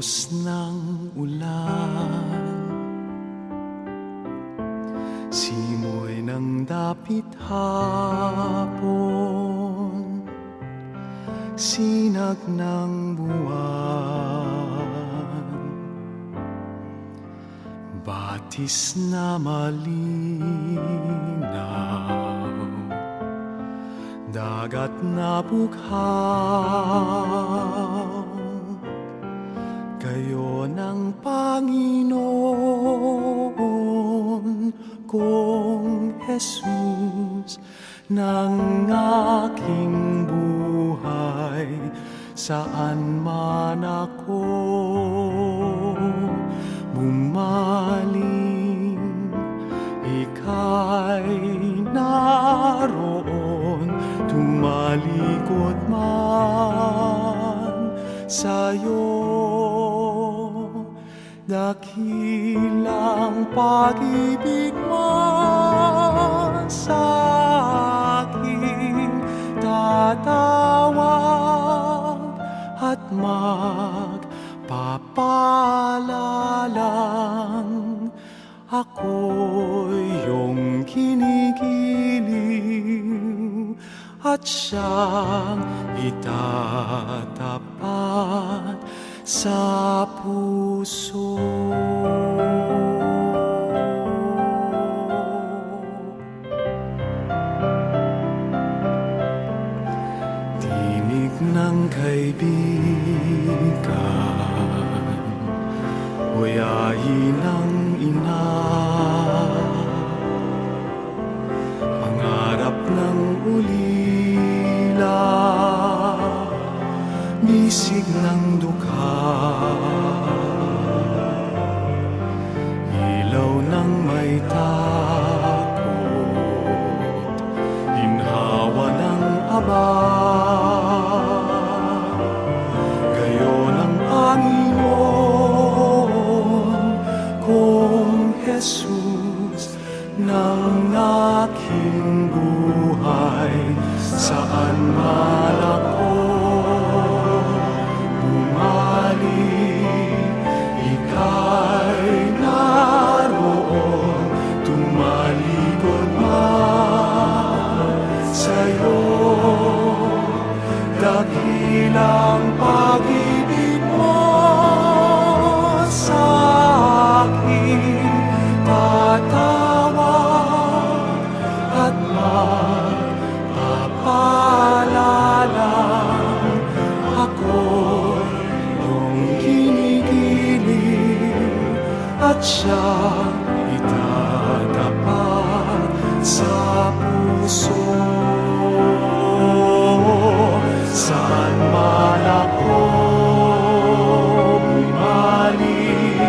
Buhos ng ulan, simoy ng dapit hapon, sinag ng buwan, batis na malinaw, dagat na bughaw. Kayo ng Panginoon kong Jesus ng aking buhay, saan man ako bumaling, ika'y naroon, tumalikod man sa'yo. Dakilang pag-ibig mo sa'king tatawag at magpapalalang ako'y iyong kinikiling at siyang itatapat sa puso. Tinig ng kaibigan, huyahin ng ina, pangarap ng ulila, bisig ng dukha, ilaw ng may takot, ginhawa ng aba. Gayon ang Panginoon kong Jesus ng aking buhay, saan man ako ika'y naroon, tumalikod man sa'yo. Dakilang pag-ibig mo sa'king tatawag at magpapalalang ako'y at siyang itatapat sa puso. Saan man ako bumaling,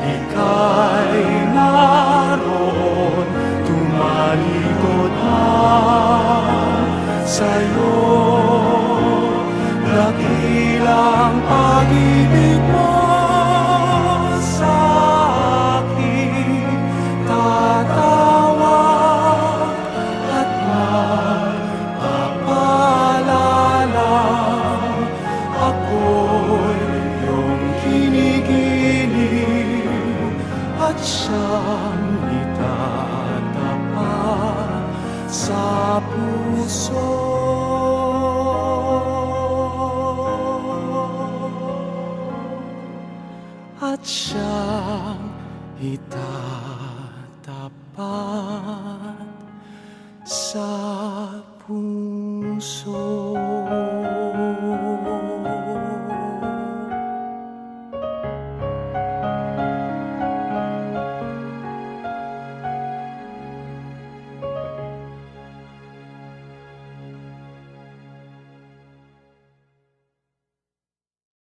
ika'y naroon, tumalikod man sa'yo. Dakilang pag-ibig mo at siyang itatapat sa puso. At siyang itatapat sa puso.